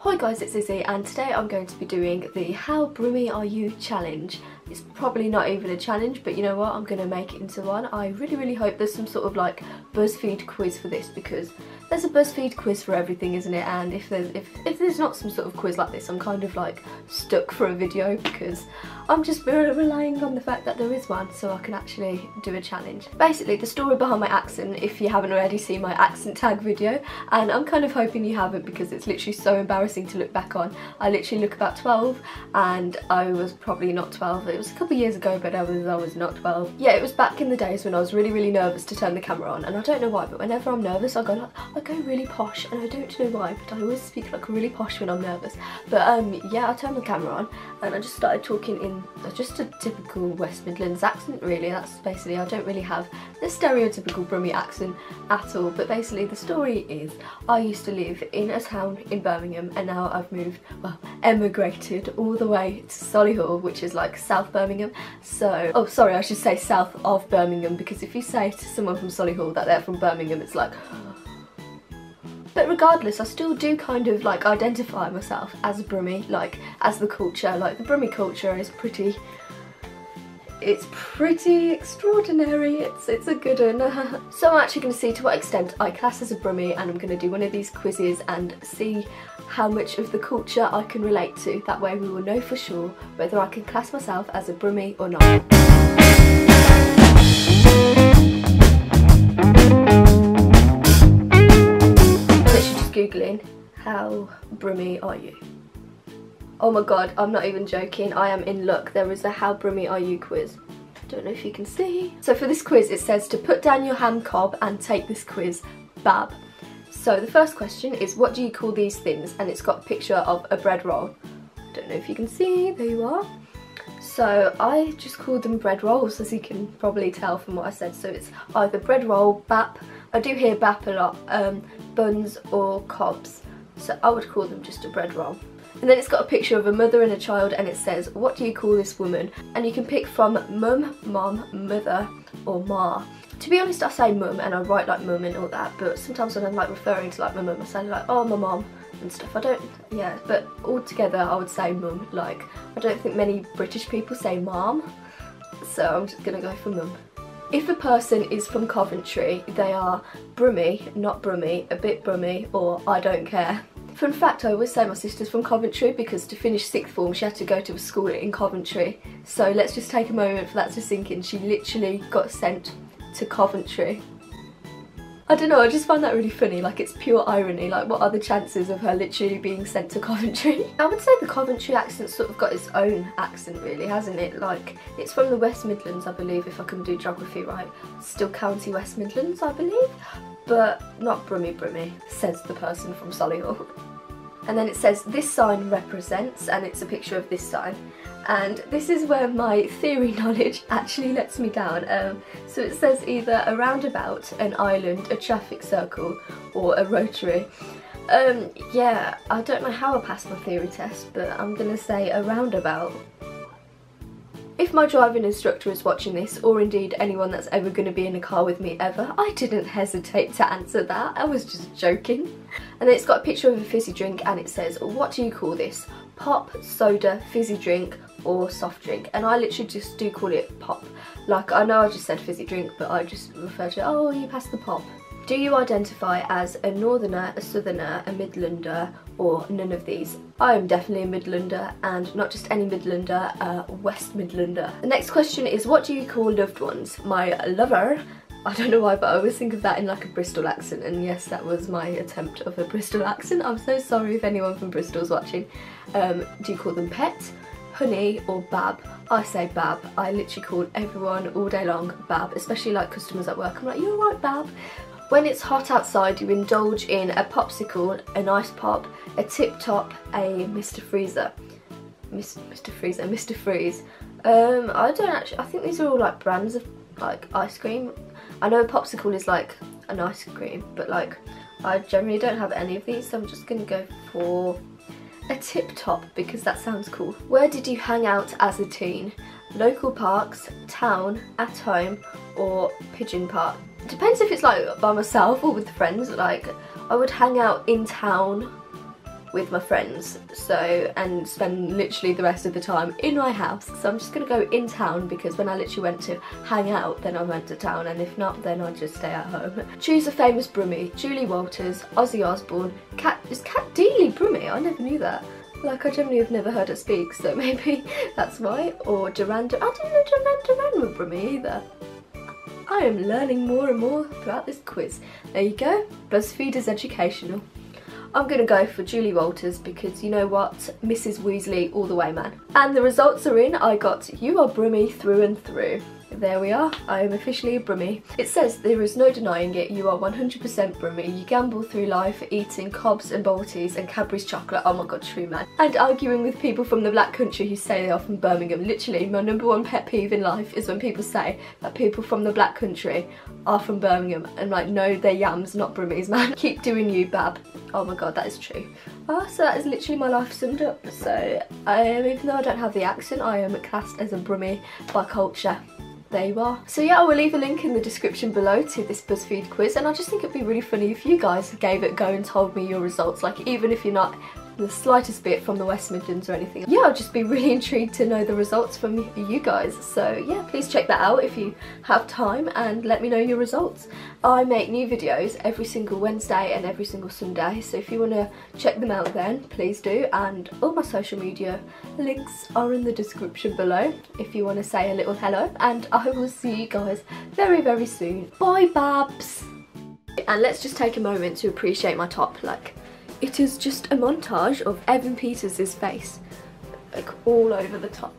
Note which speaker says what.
Speaker 1: Hi guys, it's Izzy and today I'm going to be doing the How Brummie Are You challenge. It's probably not even a challenge, but you know what, I'm going to make it into one. I really hope there's some sort of like BuzzFeed quiz for this, because there's a BuzzFeed quiz for everything, isn't it? And if there's not some sort of quiz like this, I'm kind of like stuck for a video, because I'm just relying on the fact that there is one so I can actually do a challenge. Basically, the story behind my accent, if you haven't already seen my accent tag video, and I'm kind of hoping you haven't because it's literally so embarrassing to look back on. I literally look about 12 and I was probably not 12. It was a couple of years ago, but I was not 12. Yeah, it was back in the days when I was really nervous to turn the camera on, and I don't know why, but whenever I'm nervous I go really posh, and I don't know why, but I always speak like really posh when I'm nervous. But yeah, I turned the camera on and I just started talking in just a typical West Midlands accent, really. That's basically, I don't really have the stereotypical Brummie accent at all, but basically the story is I used to live in a town in Birmingham, and now I've moved, well, emigrated all the way to Solihull, which is like South Birmingham. So, oh sorry, I should say south of Birmingham, because if you say to someone from Solihull that they're from Birmingham, it's like... But regardless, I still do kind of like identify myself as a Brummie, like as the culture. Like the Brummie culture is pretty, it's pretty extraordinary. It's a good one. So I'm actually going to see to what extent I class as a Brummie, and I'm going to do one of these quizzes and see how much of the culture I can relate to. That way we will know for sure whether I can class myself as a Brummie or not. Googling, how Brummie are you? Oh my god, I'm not even joking, I am in luck. There is a How Brummie Are You quiz. Don't know if you can see. So for this quiz it says to put down your hand cob and take this quiz, bab. So the first question is, what do you call these things? And it's got a picture of a bread roll. Don't know if you can see, there you are. So I just called them bread rolls, as you can probably tell from what I said. So it's either bread roll, bap, I do hear bap a lot, buns or cobs. So I would call them just a bread roll. And then it's got a picture of a mother and a child, and it says, what do you call this woman? And you can pick from mum, mom, mother or ma. To be honest, I say mum and I write like mum and all that, but sometimes when I'm like referring to like my mum, I say like, oh, my mom and stuff. I don't, yeah, but altogether I would say mum. Like, I don't think many British people say mom, so I'm just gonna go for mum. If a person is from Coventry, they are Brummie, not Brummie, a bit Brummie, or I don't care. Fun fact, I always say my sister's from Coventry because to finish sixth form she had to go to a school in Coventry. So let's just take a moment for that to sink in. She literally got sent to Coventry. I don't know, I just find that really funny, like it's pure irony. Like, what are the chances of her literally being sent to Coventry? I would say the Coventry accent sort of got its own accent really, hasn't it? Like, it's from the West Midlands, I believe, if I can do geography right. Still County West Midlands, I believe, but not Brummie, says the person from Solihull. And then it says, this sign represents, and it's a picture of this sign. And this is where my theory knowledge actually lets me down. So it says either a roundabout, an island, a traffic circle, or a rotary. Yeah, I don't know how I passed my theory test, but I'm gonna say a roundabout. If my driving instructor is watching this, or indeed anyone that's ever going to be in a car with me ever, I didn't hesitate to answer that. I was just joking. And then it's got a picture of a fizzy drink, and it says, what do you call this? Pop, soda, fizzy drink, or soft drink? And I literally just do call it pop. Like, I know I just said fizzy drink, but I just refer to it, oh, you passed the pop. Do you identify as a northerner, a southerner, a midlander, or none of these? I am definitely a midlander, and not just any midlander, a West Midlander. The next question is, what do you call loved ones? My lover. I don't know why, but I always think of that in like a Bristol accent, and yes, that was my attempt of a Bristol accent. I'm so sorry if anyone from Bristol's watching. Do you call them pet, honey, or bab? I say bab. I literally call everyone all day long bab, especially like customers at work. I'm like, you alright, bab? When it's hot outside, you indulge in a popsicle, an ice pop, a tip top, a Mr. Freezer. Mr. Freeze. I don't actually, I think these are all like brands of like ice cream. I know a popsicle is like an ice cream, but like I generally don't have any of these, so I'm just gonna go for a tip top because that sounds cool. Where did you hang out as a teen? Local parks, town, at home, or Pigeon Park? Depends if it's like by myself or with friends. Like, I would hang out in town with my friends, so, and spend literally the rest of the time in my house. So I'm just gonna go in town, because when I literally went to hang out, then I went to town, and if not, then I'd just stay at home. Choose a famous Brummie: Julie Walters, Ozzy Osbourne, is Cat Deeley Brummie? I never knew that. Like, I generally have never heard her speak, so maybe that's why. Or Duran Duran. I didn't know Duran Duran were Brummie either. I am learning more and more throughout this quiz. There you go. BuzzFeed is educational. I'm going to go for Julie Walters, because you know what? Mrs. Weasley all the way, man. And the results are in. I got "You are Brummie through and through." There we are, I am officially a Brummie. It says there is no denying it, you are 100% Brummie. You gamble through life eating cobs and bolties and Cadbury's chocolate, oh my god, true man. And arguing with people from the black country who say they are from Birmingham. Literally, my #1 pet peeve in life is when people say that people from the black country are from Birmingham. And like, no, they're yams, not Brummies, man. Keep doing you, bab. Oh my god, that is true. So that is literally my life summed up. So, even though I don't have the accent, I am classed as a Brummie by culture. There you are. So yeah, I will leave a link in the description below to this BuzzFeed quiz, and I just think it'd be really funny if you guys gave it a go and told me your results, like even if you're not the slightest bit from the West Midlands or anything. Yeah, I'd just be really intrigued to know the results from you guys. So yeah, please check that out if you have time and let me know your results. I make new videos every single Wednesday and every single Sunday, so if you want to check them out then, please do. And all my social media links are in the description below if you want to say a little hello, and I will see you guys very, very soon. Bye, babs! And let's just take a moment to appreciate my top. Like, it is just a montage of Evan Peters' face, like all over the top.